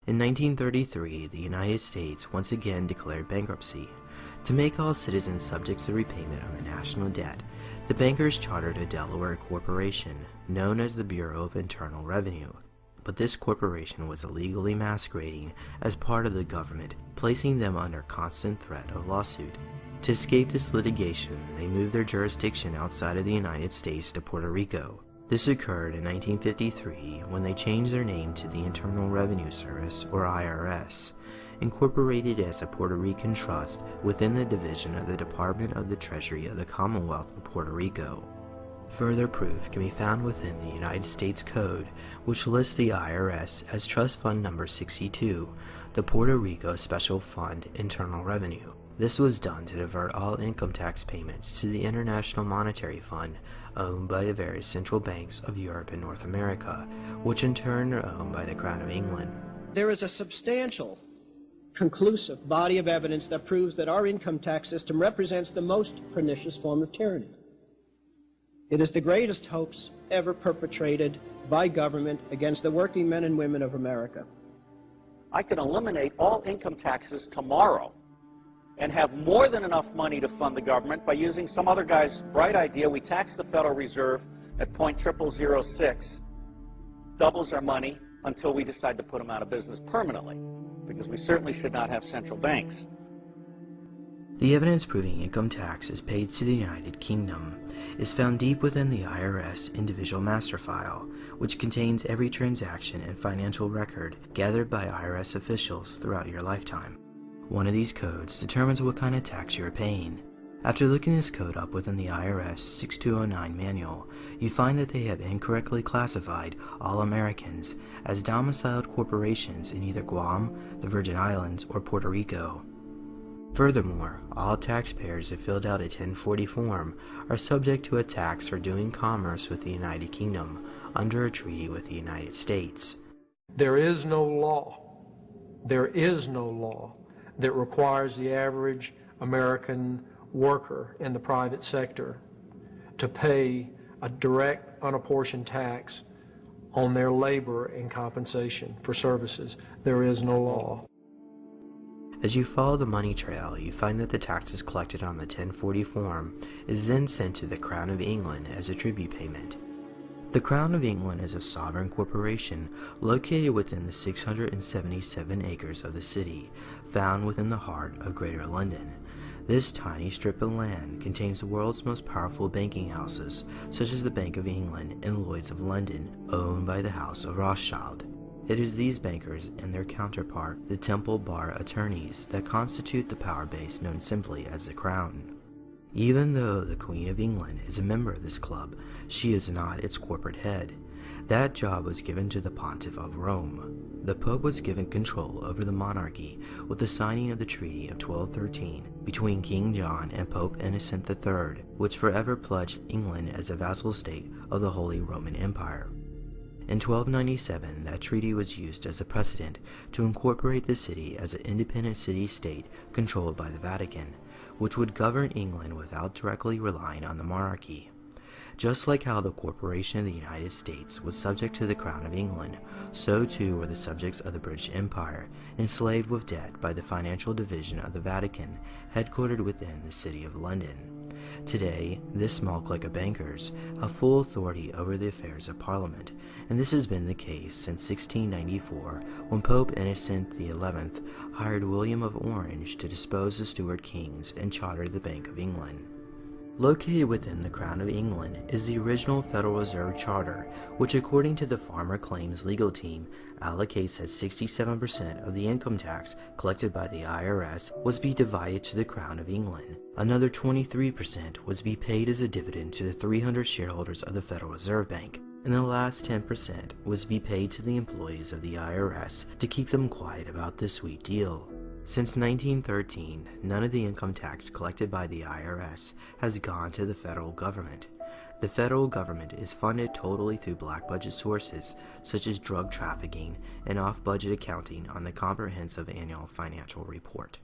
In 1933, the United States once again declared bankruptcy. To make all citizens subject to repayment of the national debt, the bankers chartered a Delaware corporation known as the Bureau of Internal Revenue. But this corporation was illegally masquerading as part of the government, placing them under constant threat of lawsuit. To escape this litigation, they moved their jurisdiction outside of the United States to Puerto Rico. This occurred in 1953 when they changed their name to the Internal Revenue Service, or IRS, incorporated as a Puerto Rican trust within the division of the Department of the Treasury of the Commonwealth of Puerto Rico. Further proof can be found within the United States Code, which lists the IRS as Trust Fund Number 62, the Puerto Rico Special Fund Internal Revenue. This was done to divert all income tax payments to the International Monetary Fund, owned by the various central banks of Europe and North America, which in turn are owned by the Crown of England. There is a substantial, conclusive body of evidence that proves that our income tax system represents the most pernicious form of tyranny. It is the greatest hoax ever perpetrated by government against the working men and women of America. I can eliminate all income taxes tomorrow and have more than enough money to fund the government by using some other guy's bright idea. We tax the Federal Reserve at 0.0006, doubles our money until we decide to put them out of business permanently, because we certainly should not have central banks. The evidence proving income tax is paid to the United Kingdom is found deep within the IRS Individual Master File, which contains every transaction and financial record gathered by IRS officials throughout your lifetime. One of these codes determines what kind of tax you are paying. After looking this code up within the IRS 6209 manual, you find that they have incorrectly classified all Americans as domiciled corporations in either Guam, the Virgin Islands, or Puerto Rico. Furthermore, all taxpayers that filled out a 1040 form are subject to a tax for doing commerce with the United Kingdom under a treaty with the United States. There is no law that requires the average American worker in the private sector to pay a direct unapportioned tax on their labor and compensation for services. There is no law. As you follow the money trail, you find that the taxes collected on the 1040 form is then sent to the Crown of England as a tribute payment. The Crown of England is a sovereign corporation located within the 677 acres of the city, found within the heart of Greater London. This tiny strip of land contains the world's most powerful banking houses, such as the Bank of England and Lloyd's of London, owned by the House of Rothschild. It is these bankers and their counterpart, the Temple Bar attorneys, that constitute the power base known simply as the Crown. Even though the Queen of England is a member of this club, she is not its corporate head. That job was given to the Pontiff of Rome. The Pope was given control over the monarchy with the signing of the Treaty of 1213 between King John and Pope Innocent III, which forever pledged England as a vassal state of the Holy Roman Empire. In 1297, that treaty was used as a precedent to incorporate the city as an independent city-state controlled by the Vatican, which would govern England without directly relying on the monarchy. Just like how the corporation of the United States was subject to the Crown of England, so too were the subjects of the British Empire, enslaved with debt by the financial division of the Vatican, headquartered within the City of London. Today, this small clique of bankers have full authority over the affairs of Parliament, and this has been the case since 1694, when Pope Innocent XI hired William of Orange to depose the Stuart kings and charter the Bank of England. Located within the Crown of England is the original Federal Reserve Charter, which according to the Farmer Claims legal team, allocates that 67% of the income tax collected by the IRS was to be divided to the Crown of England. Another 23% was to be paid as a dividend to the 300 shareholders of the Federal Reserve Bank, and the last 10% was to be paid to the employees of the IRS to keep them quiet about this sweet deal. Since 1913, none of the income tax collected by the IRS has gone to the federal government. The federal government is funded totally through black budget sources such as drug trafficking and off-budget accounting on the Comprehensive Annual Financial Report.